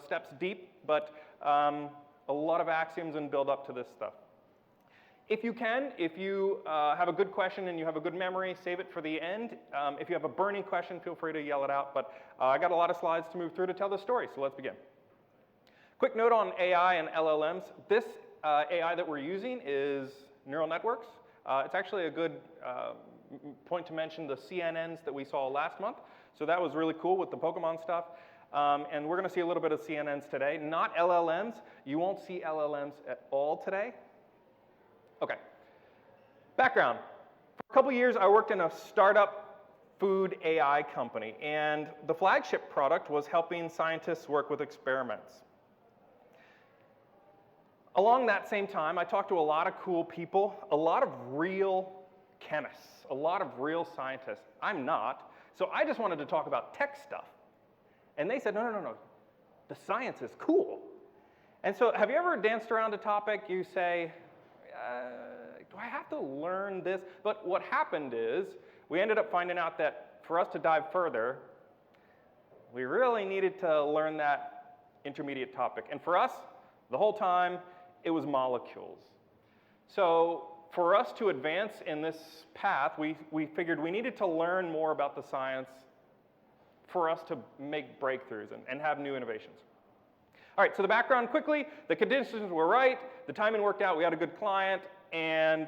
steps deep, but a lot of axioms and build up to this stuff. If you can, if you have a good question and you have a good memory, save it for the end. If you have a burning question, feel free to yell it out. But I got a lot of slides to move through to tell the story, so let's begin. Quick note on AI and LLMs. This AI that we're using is neural networks. It's actually a good point to mention the CNNs that we saw last month. So that was really cool with the Pokemon stuff. And we're going to see a little bit of CNNs today, not LLMs. You won't see LLMs at all today. Okay. Background. For a couple years, I worked in a startup food AI company, and the flagship product was helping scientists work with experiments. Along that same time, I talked to a lot of cool people, a lot of real chemists, a lot of real scientists. I'm not, so I just wanted to talk about tech stuff. And they said, no, the science is cool. And so have you ever danced around a topic, you say, do I have to learn this? But what happened is, we ended up finding out that for us to dive further, we really needed to learn that intermediate topic. And for us, the whole time, it was molecules. So for us to advance in this path, we figured we needed to learn more about the science for us to make breakthroughs and have new innovations. All right, so the background quickly, the conditions were right, the timing worked out, we had a good client, and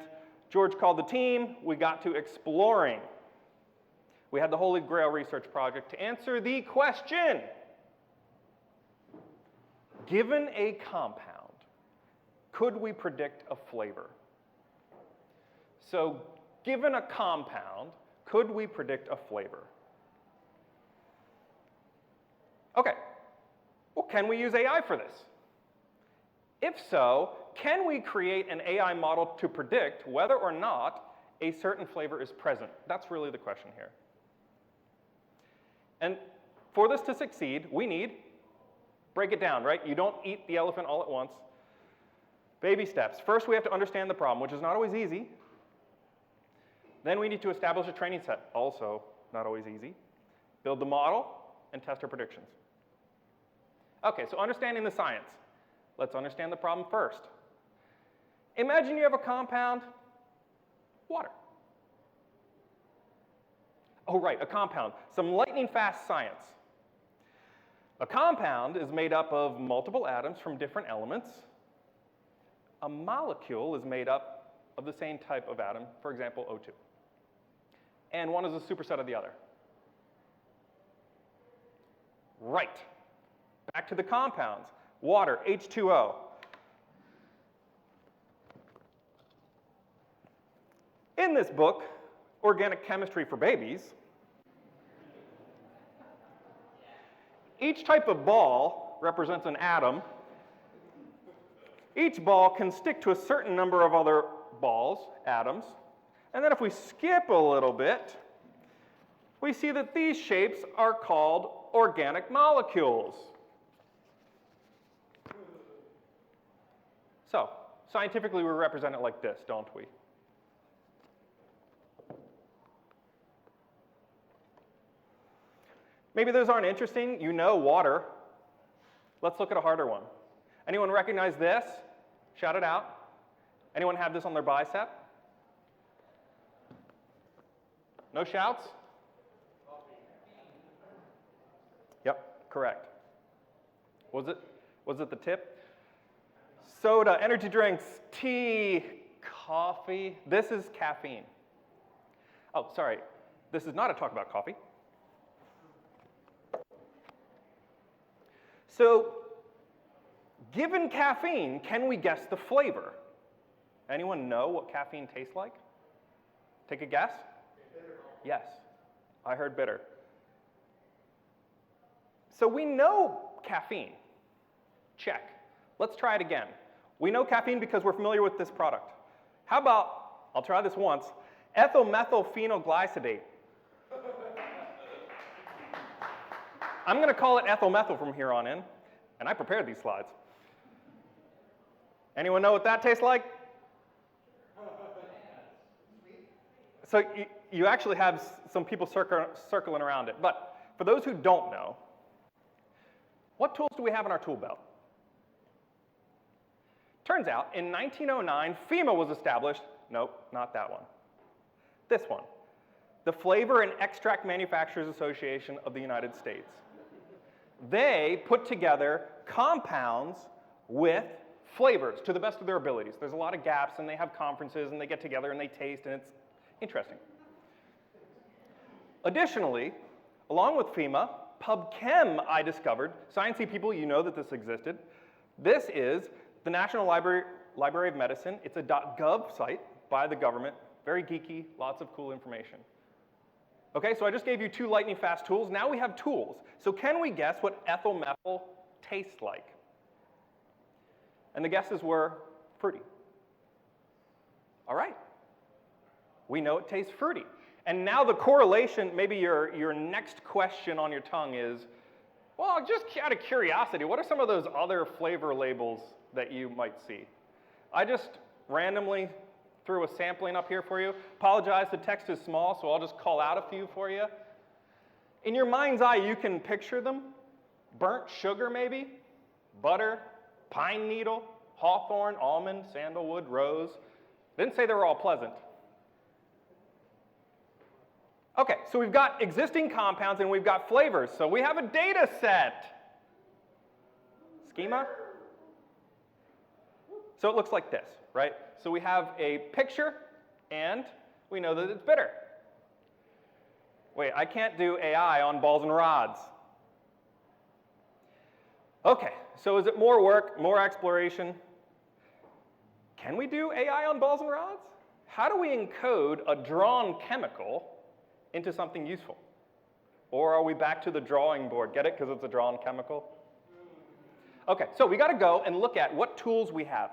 George called the team, we got to exploring. We had the Holy Grail research project to answer the question, given a compound, could we predict a flavor? So, given a compound, could we predict a flavor? Okay, well, can we use AI for this? If so, can we create an AI model to predict whether or not a certain flavor is present? That's really the question here. And for this to succeed, we need, break it down, right? You don't eat the elephant all at once. Baby steps. First, we have to understand the problem, which is not always easy. Then we need to establish a training set, also not always easy. Build the model and test our predictions. Okay, so understanding the science. Let's understand the problem first. Imagine you have a compound, water. Oh, right, a compound. Some lightning-fast science. A compound is made up of multiple atoms from different elements. A molecule is made up of the same type of atom, for example, O2. And one is a superset of the other. Right. Back to the compounds. Water, H2O. In this book, Organic Chemistry for Babies, each type of ball represents an atom. Each ball can stick to a certain number of other balls, atoms. And then if we skip a little bit, we see that these shapes are called organic molecules. So, scientifically, we represent it like this, don't we? Maybe those aren't interesting. You know water. Let's look at a harder one. Anyone recognize this? Shout it out. Anyone have this on their bicep? No shouts? Yep, correct. Was it the tip? Soda, energy drinks, tea, coffee. This is caffeine. Oh, sorry. This is not a talk about coffee. So, given caffeine, can we guess the flavor? Anyone know what caffeine tastes like? Take a guess? Bitter. Yes, I heard bitter. So we know caffeine. Check. Let's try it again. We know caffeine because we're familiar with this product. How about, I'll try this once, ethylmethylphenoglycidate. I'm going to call it ethylmethyl from here on in, and I prepared these slides. Anyone know what that tastes like? So you actually have some people circling around it. But for those who don't know, What tools do we have in our tool belt? Turns out, in 1909, FEMA was established. Nope, not that one. This one, the Flavor and Extract Manufacturers Association of the United States. They put together compounds with flavors to the best of their abilities. There's a lot of gaps, and they have conferences, and they get together, and they taste, and it's interesting. Additionally, along with FEMA, PubChem I discovered. Sciencey people, you know that this existed. This is the National Library of Medicine. It's a .gov site by the government. Very geeky, lots of cool information. Okay, so I just gave you 2 lightning fast tools. Now we have tools. So can we guess what ethyl methyl tastes like? And the guesses were fruity. All right. We know it tastes fruity. And now the correlation, maybe your next question on your tongue is, well, just out of curiosity, what are some of those other flavor labels that you might see? I just randomly threw a sampling up here for you. Apologize, the text is small, so I'll just call out a few for you. In your mind's eye, you can picture them. Burnt sugar, maybe. Butter, pine needle, hawthorn, almond, sandalwood, rose. Didn't say they were all pleasant. Okay, so we've got existing compounds and we've got flavors. So we have a data set. Schema? So it looks like this, right? So we have a picture and we know that it's bitter. Wait, I can't do AI on balls and rods. Okay, so is it more work, more exploration? Can we do AI on balls and rods? How do we encode a drawn chemical into something useful? Or are we back to the drawing board? Get it, because it's a drawn chemical? Okay, so we got to go and look at what tools we have.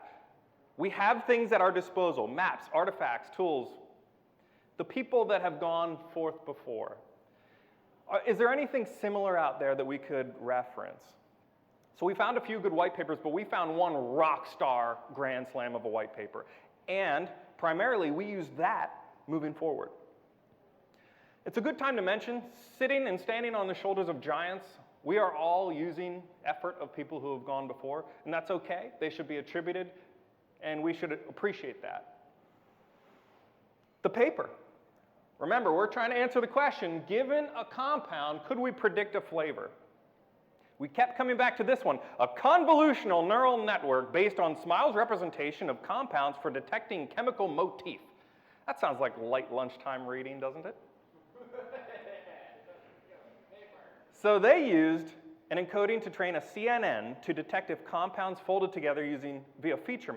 We have things at our disposal, maps, artifacts, tools, the people that have gone forth before. Is there anything similar out there that we could reference? So we found a few good white papers, but we found one rock star grand slam of a white paper. And primarily, we use that moving forward. It's a good time to mention, sitting and standing on the shoulders of giants, we are all using effort of people who have gone before, and that's okay. They should be attributed, and we should appreciate that. The paper. Remember, we're trying to answer the question, given a compound, could we predict a flavor? We kept coming back to this one, a convolutional neural network based on Smile's representation of compounds for detecting chemical motif. That sounds like light lunchtime reading, doesn't it? So they used an encoding to train a CNN to detect if compounds folded together via feature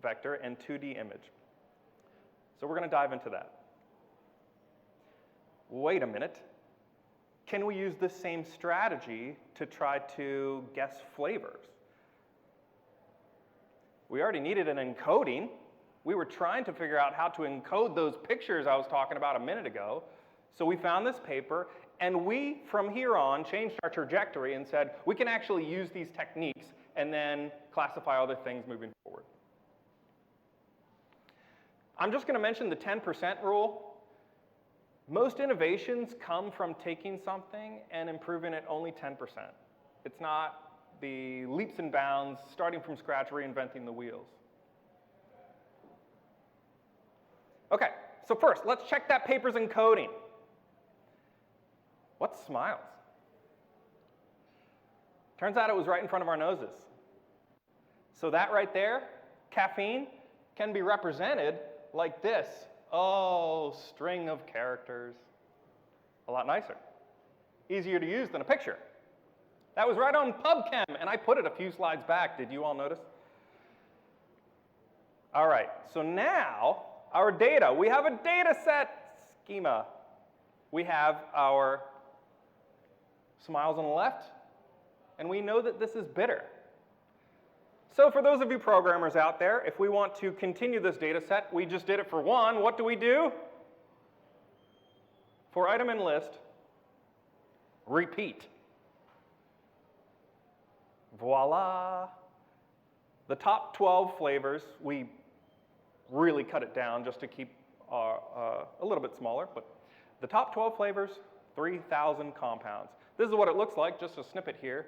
vector and 2D image. So we're going to dive into that. Wait a minute. Can we use this same strategy to try to guess flavors? We already needed an encoding. We were trying to figure out how to encode those pictures I was talking about a minute ago. So we found this paper, and we, from here on, changed our trajectory and said, we can actually use these techniques and then classify other things moving forward. I'm just going to mention the 10% rule. Most innovations come from taking something and improving it only 10%. It's not the leaps and bounds, starting from scratch, reinventing the wheels. Okay, so first, let's check that paper's encoding. What's Smiles? Turns out it was right in front of our noses. So that right there, caffeine, can be represented like this. Oh, string of characters. A lot nicer. Easier to use than a picture. That was right on PubChem, and I put it a few slides back. Did you all notice? All right, so now our data. We have a data set schema. We have our Smiles on the left, and we know that this is bitter. So for those of you programmers out there, if we want to continue this data set, we just did it for one. What do? For item and list, repeat. Voila. The top 12 flavors, we really cut it down just to keep a little bit smaller, but the top 12 flavors, 3,000 compounds. This is what it looks like, just a snippet here.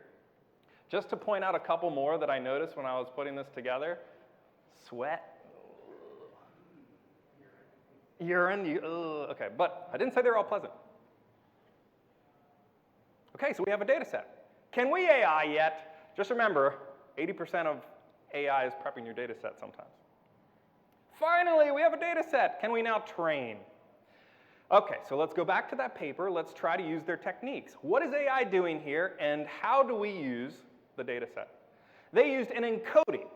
Just to point out a couple more that I noticed when I was putting this together. Sweat. Urine. Okay, but I didn't say they're all pleasant. Okay, so we have a data set. Can we AI yet? Just remember, 80% of AI is prepping your data set sometimes. Finally, we have a data set. Can we now train? Okay, so let's go back to that paper. Let's try to use their techniques. What is AI doing here, and how do we use the data set? They used an encoding.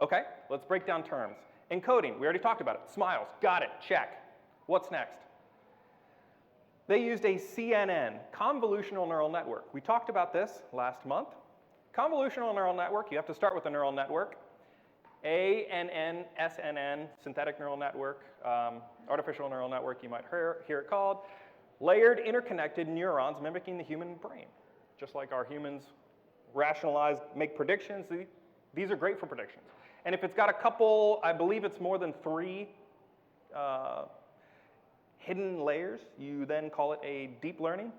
Okay, let's break down terms. Encoding, we already talked about it. Smiles, got it, check. What's next? They used a CNN, convolutional neural network. We talked about this last month. Convolutional neural network, you have to start with a neural network. ANN, SNN, synthetic neural network, artificial neural network, you might hear it called. Layered, interconnected neurons mimicking the human brain. Just like our humans rationalize, make predictions, these are great for predictions. And if it's got a couple, I believe it's more than 3 hidden layers, you then call it a deep learning.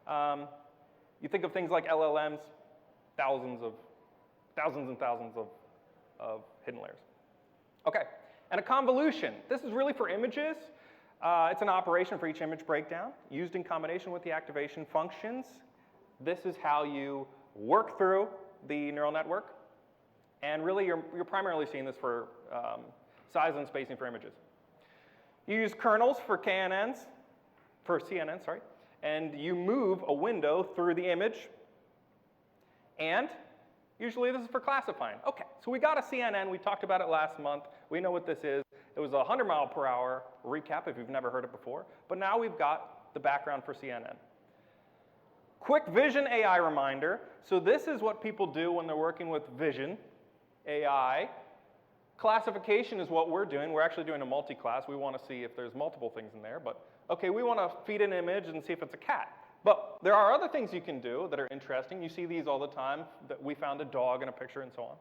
You think of things like LLMs, thousands and thousands of hidden layers. Okay, and a convolution. This is really for images. It's an operation for each image breakdown, used in combination with the activation functions. This is how you work through the neural network. And really, you're primarily seeing this for size and spacing for images. You use kernels for CNN, and you move a window through the image. And usually this is for classifying. Okay, so we got a CNN. We talked about it last month. We know what this is. It was a 100 mile per hour recap if you've never heard it before. But now we've got the background for CNN. Quick vision AI reminder. So this is what people do when they're working with vision AI. Classification is what we're doing. We're actually doing a multi-class. We want to see if there's multiple things in there. But okay, we want to feed an image and see if it's a cat. But there are other things you can do that are interesting. You see these all the time. That we found a dog in a picture and so on.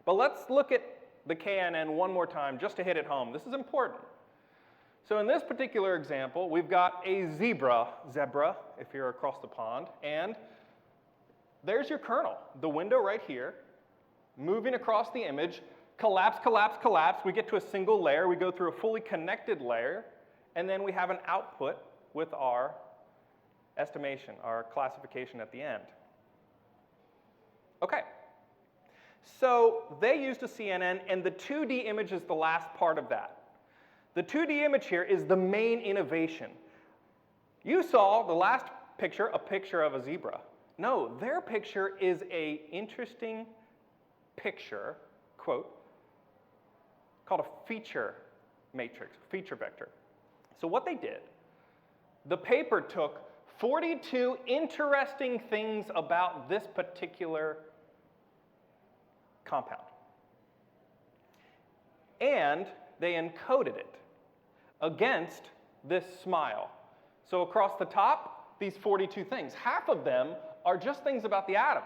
But let's look at the KNN one more time just to hit it home. This is important. So in this particular example, we've got a zebra, if you're across the pond, and there's your kernel, the window right here, moving across the image, collapse, collapse, collapse. We get to a single layer. We go through a fully connected layer, and then we have an output with our estimation, our classification at the end. Okay. So they used a CNN, and the 2D image is the last part of that. The 2D image here is the main innovation. You saw the last picture, a picture of a zebra. No, their picture is an interesting picture, quote, called a feature matrix, feature vector. So what they did, the paper took 42 interesting things about this particular compound, and they encoded it against this smile. So across the top, these 42 things. Half of them are just things about the atoms.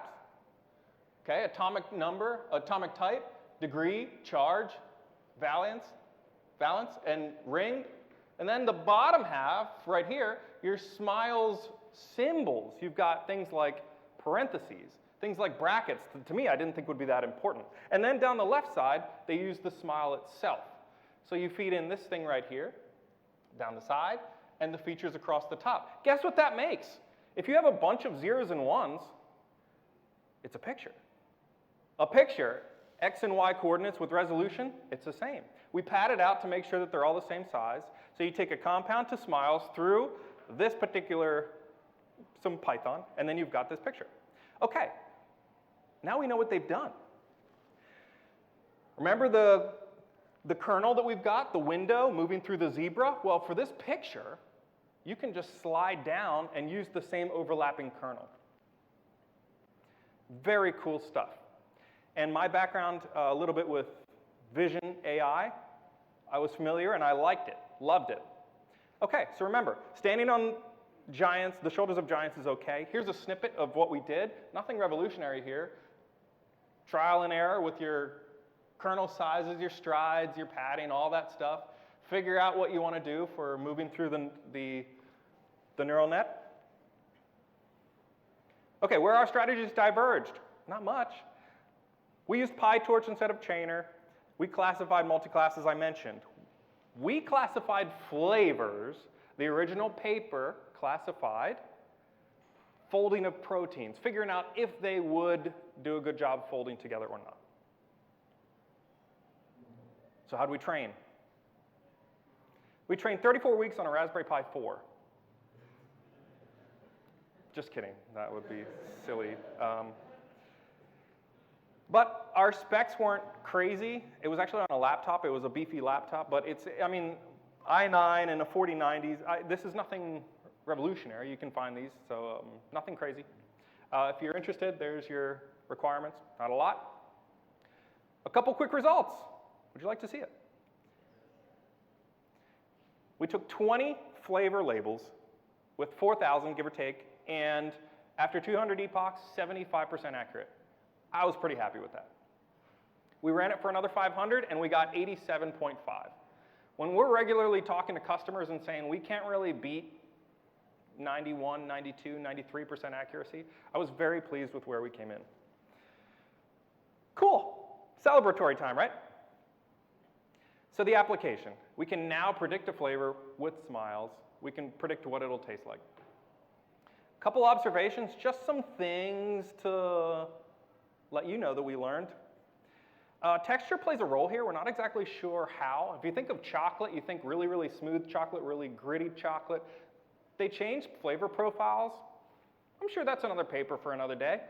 Okay, atomic number, atomic type, degree, charge, valence, and ring. And then the bottom half, right here, your smile's symbols. You've got things like parentheses, things like brackets. To me, I didn't think would be that important. And then down the left side, they use the smile itself. So you feed in this thing right here, down the side, and the features across the top. Guess what that makes? If you have a bunch of zeros and ones, it's a picture. A picture, x and y coordinates with resolution, it's the same. We pad it out to make sure that they're all the same size. So you take a compound to smiles through this particular, some Python, and then you've got this picture. Okay, now we know what they've done. Remember the kernel that we've got, the window moving through the zebra? Well, for this picture, you can just slide down and use the same overlapping kernel. Very cool stuff. And my background a little bit with vision AI, I was familiar and I liked it, loved it. Okay, so remember, standing on giants, the shoulders of giants is okay. Here's a snippet of what we did. Nothing revolutionary here. Trial and error with your kernel sizes, your strides, your padding, all that stuff. Figure out what you want to do for moving through the neural net. Okay, where our strategies diverged? Not much. We used PyTorch instead of Chainer. We classified multi-class, as I mentioned. We classified flavors. The original paper classified folding of proteins, figuring out if they would do a good job folding together or not. So how do we train? We trained 34 weeks on a Raspberry Pi 4. Just kidding, that would be silly. But our specs weren't crazy. It was actually on a laptop. It was a beefy laptop, but it's, I mean, i9 and a 4090s, this is nothing revolutionary. You can find these, so nothing crazy. If you're interested, there's your requirements. Not a lot. A couple quick results. Would you like to see it? We took 20 flavor labels with 4,000, give or take, and after 200 epochs, 75% accurate. I was pretty happy with that. We ran it for another 500, and we got 87.5. When we're regularly talking to customers and saying we can't really beat 91, 92, 93% accuracy, I was very pleased with where we came in. Cool. Celebratory time, right? So the application. We can now predict a flavor with smiles. We can predict what it'll taste like. A couple observations, just some things to let you know that we learned. Texture plays a role here. We're not exactly sure how. If you think of chocolate, you think really, really smooth chocolate, really gritty chocolate. They changed flavor profiles. I'm sure that's another paper for another day.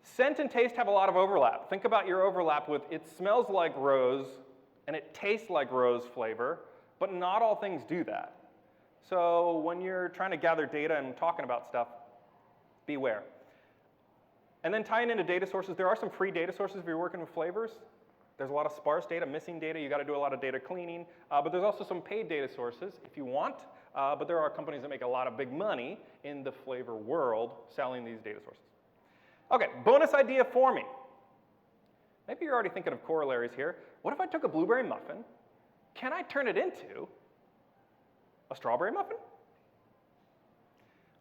Scent and taste have a lot of overlap. Think about your overlap with it smells like rose and it tastes like rose flavor, but not all things do that. So when you're trying to gather data and talking about stuff, beware. And then tying into data sources, there are some free data sources if you're working with flavors. There's a lot of sparse data, missing data. You got to do a lot of data cleaning. But there's also some paid data sources if you want. But there are companies that make a lot of big money in the flavor world selling these data sources. Okay, bonus idea for me. Maybe you're already thinking of corollaries here. What if I took a blueberry muffin? Can I turn it into a strawberry muffin?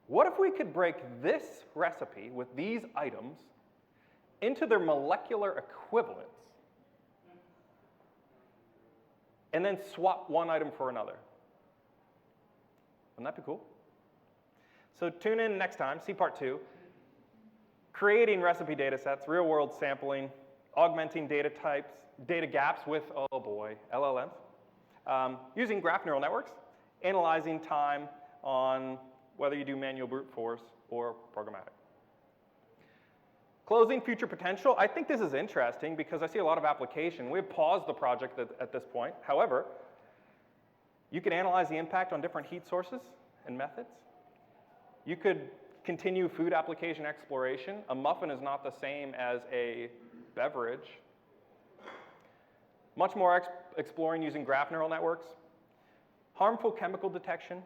What if we could break this recipe with these items into their molecular equivalents and then swap one item for another? Wouldn't that be cool? So tune in next time, see part 2. Creating recipe data sets, real world sampling, augmenting data types, data gaps with, oh boy, LLMs, using graph neural networks, analyzing time on whether you do manual brute force or programmatic. Closing future potential. I think this is interesting because I see a lot of application. We've paused the project at this point. However, you could analyze the impact on different heat sources and methods. You could continue food application exploration. A muffin is not the same as a beverage. Much more exploring using graph neural networks. Harmful chemical detection.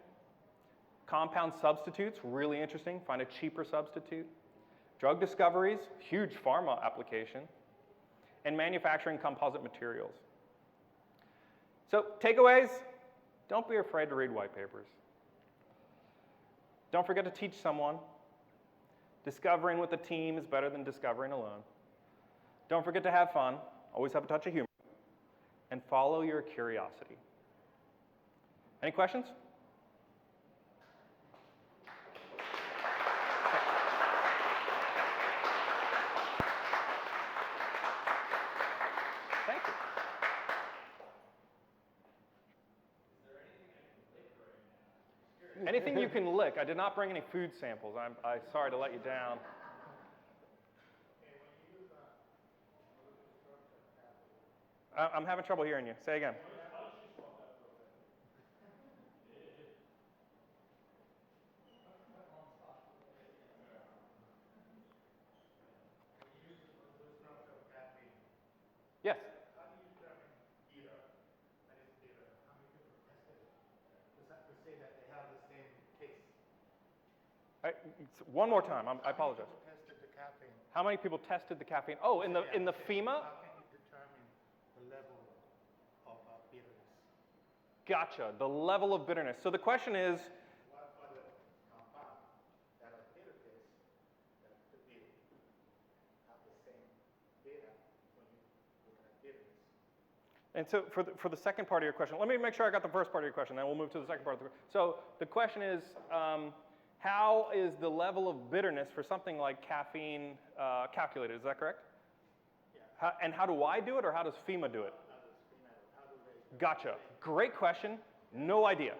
Compound substitutes, really interesting. Find a cheaper substitute. Drug discoveries, huge pharma application. And manufacturing composite materials. So takeaways, don't be afraid to read white papers. Don't forget to teach someone. Discovering with a team is better than discovering alone. Don't forget to have fun. Always have a touch of humor. And follow your curiosity. Any questions? Thank you. Anything you can lick. I did not bring any food samples. I'm sorry to let you down. I'm having trouble hearing you. Say again. Yes. One more time. I apologize. How many people tested the caffeine? Oh, in the FEMA? How can you determine the level of bitterness? Gotcha. The level of bitterness. So the question is, What are the compounds that are bitter taste data when you're looking at bitterness. And so for the second part of your question, let me make sure I got the first part of your question, then we'll move to the second part of the question. So the question is, how is the level of bitterness for something like caffeine calculated? Is that correct? Yeah. And how do I do it, or how does FEMA do it? How do they? Gotcha. Great question. No idea.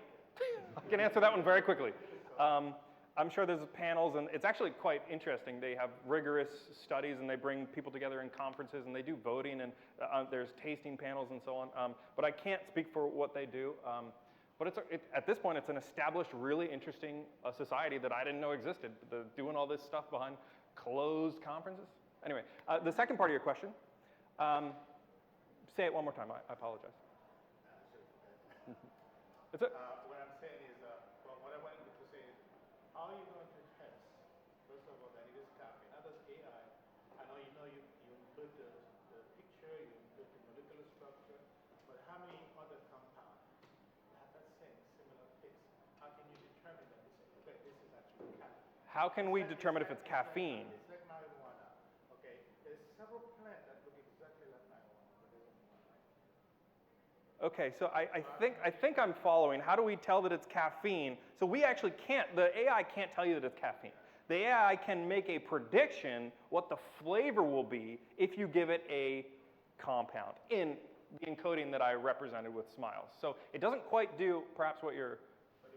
I can answer that one very quickly. I'm sure there's panels, and it's actually quite interesting. They have rigorous studies, and they bring people together in conferences, and they do voting, and there's tasting panels and so on. But I can't speak for what they do. But at this point, it's an established, really interesting society that I didn't know existed, doing all this stuff behind closed conferences. Anyway, the second part of your question, say it one more time. I apologize. That's it. What I'm saying is, well, what I wanted to say is, how are you going to test, first of all, that it is caffeine? How does AI, I know you input the picture, you input the molecular structure, but how many other compounds have that same similar taste? How can you determine that this is actually caffeine? How can we determine if it's caffeine? It's like marijuana, okay? There's several plants that look exactly like marijuana, but there's only one, right? Okay, so I think I'm following. How do we tell that it's caffeine? So we actually can't, the AI can't tell you that it's caffeine. The AI can make a prediction what the flavor will be if you give it a compound in the encoding that I represented with smiles. So it doesn't quite do perhaps what you're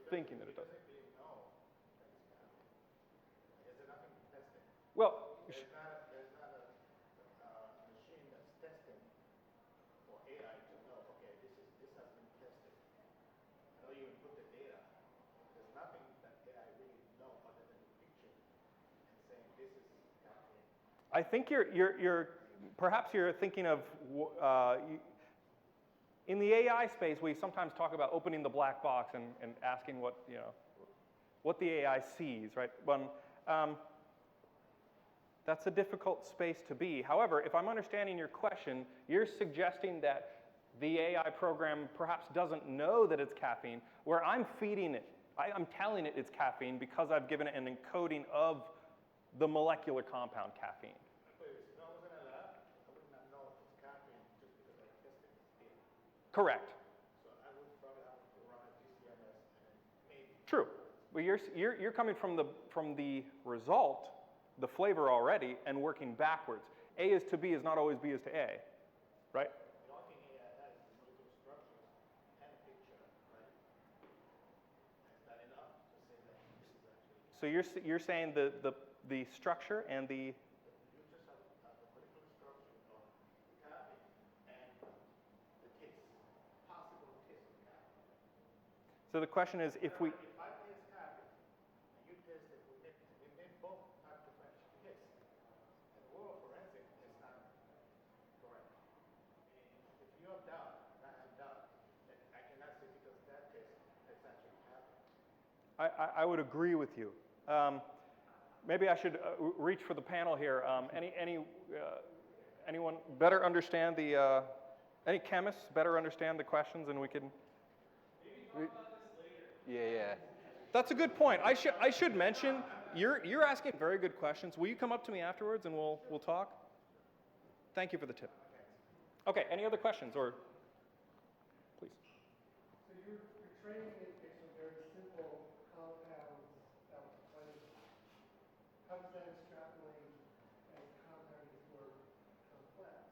thinking that it does. Well, There's not a machine that's testing for AI to know, okay, this has been tested. I know you input the data. There's nothing that AI really know other than the picture and saying this is caffeine. I think perhaps you're thinking of, in the AI space, we sometimes talk about opening the black box and asking what the AI sees, right? That's a difficult space to be. However, if I'm understanding your question, you're suggesting that the AI program perhaps doesn't know that it's caffeine, where I'm feeding it. I'm telling it it's caffeine because I've given it an encoding of the molecular compound caffeine. If I was in a lab, I would not know it's caffeine just because I tested this data. Correct. So I would probably have to run a GCMS and then maybe. True. But you're coming from the result, the flavor already, and working backwards. A is to B is not always B is to A, right? The only thing AI has is molecular structures and a picture, right? Is that enough to say that this is actually? So you're saying the structure and the. You just have the molecular structure of caffeine and the taste, possible taste of caffeine. So the question is, if we. If I taste caffeine and you taste it, we may both have different tastes. And oral forensic is not correct. If you have doubt, and I have doubt, then I cannot say because that taste is actually caffeine. I would agree with you. Maybe I should reach for the panel here. Anyone better understand the? Any chemists better understand the questions, and we can. Maybe talk about this later. Yeah. That's a good point. I should mention you're asking very good questions. Will you come up to me afterwards and we'll talk? Thank you for the tip. Okay. Any other questions or please? So you're training it based on very simple compounds that kind of, how does that extrapolate as compound is more complex?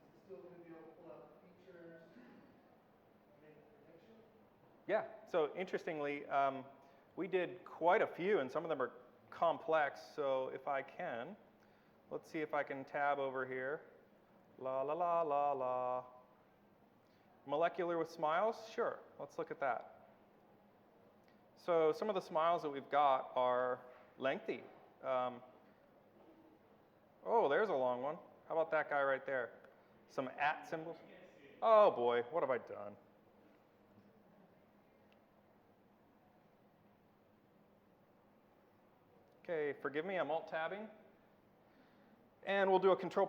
Is it still going to be able to pull out features, make a prediction? Yeah. So interestingly, we did quite a few, and some of them are complex. So if I can, let's see if I can tab over here. La la la la la. Molecular with smiles? Sure. Let's look at that. So some of the smiles that we've got are lengthy. Oh, there's a long one. How about that guy right there? Some @ symbols. Oh boy, what have I done? Okay, forgive me, I'm alt-tabbing. And we'll do a Control++,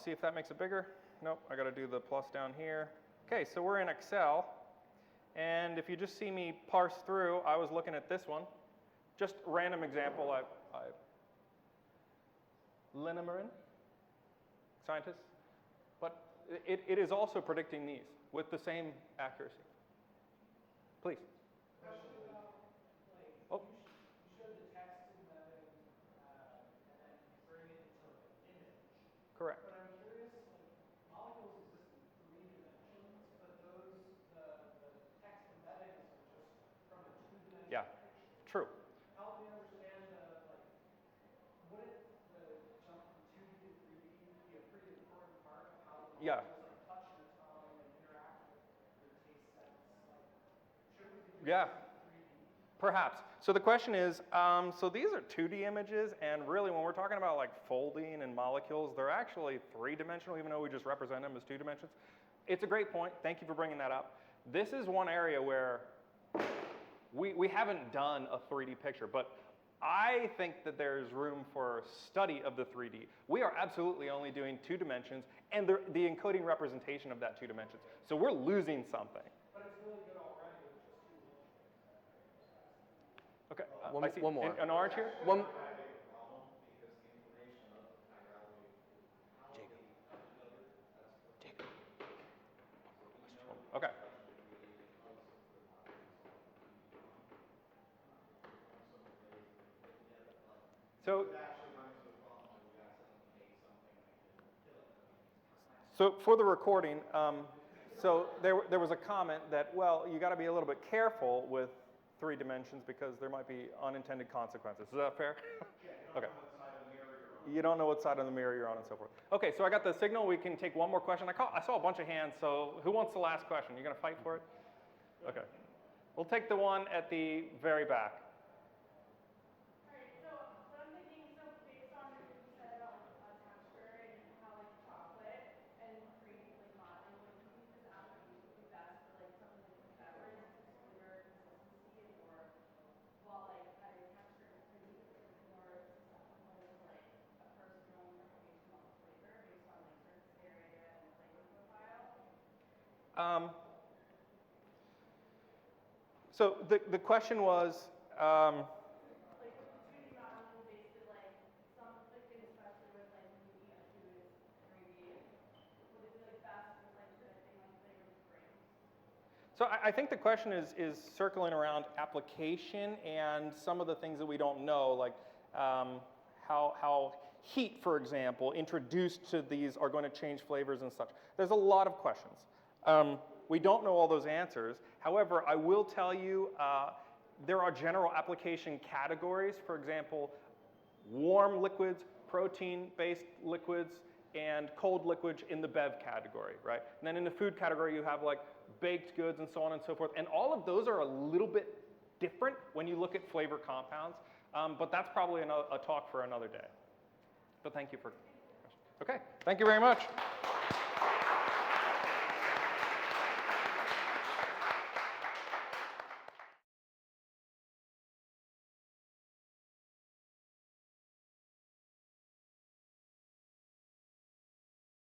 see if that makes it bigger. Nope, I got to do the plus down here. Okay, so we're in Excel. And if you just see me parse through, I was looking at this one. Just random example, linemarin. scientists, but it is also predicting these with the same accuracy. Please. Question about, like, Oh. you showed the text embedding, and then converting it into like an image. Correct. But I'm curious, like, molecules exist in 3 dimensions, but the text embeddings are just from a 2-dimensional Yeah. picture. True. Help me understand wouldn't the jump from 2D to 3D be a pretty important part of how the Yeah. molecules like touch your tongue and interact with your taste sense? Like, shouldn't we be doing Yeah. this in 3D? Perhaps. So the question is, so these are 2D images, and really when we're talking about like folding and molecules, they're actually 3-dimensional, even though we just represent them as 2 dimensions. It's a great point. Thank you for bringing that up. This is one area where we haven't done a 3D picture, but I think that there's room for study of the 3D. We are absolutely only doing 2 dimensions and the encoding representation of that 2 dimensions. So we're losing something. But it's really good already with just 2 dimensions. Okay, One- I see one more. an orange here. One, Okay. So for the recording, so there was a comment that, well, you got to be a little bit careful with 3 dimensions because there might be unintended consequences. Is that fair? Okay. You don't know what side of the mirror you're on and so forth. Okay, so I got the signal. We can take one more question. I saw a bunch of hands, so who wants the last question? You going to fight for it? Okay. We'll take the one at the very back. All right, so what I'm thinking, so based on what you said about like texture and how like chocolate and 3D like modeling, like do you think this application would be best for like something like a beverage to flavor consistency or while like having texture and 3D is more susceptible to like a personal interpretation of flavor based on like surface area and flavor profile? So the question was, Like with the 2D modeling, we basically like some like things, especially with like when you eat a food is 3D. Would it be like best with like predicting like flavor frames? so I think the question is circling around application and some of the things that we don't know, like how heat, for example, introduced to these are going to change flavors and such. There's a lot of questions. We don't know all those answers. However, I will tell you there are general application categories. For example, warm liquids, protein-based liquids, and cold liquids in the bev category, right? And then in the food category, you have like baked goods and so on and so forth. And all of those are a little bit different when you look at flavor compounds. But that's probably a talk for another day. But thank you for. Okay, thank you very much.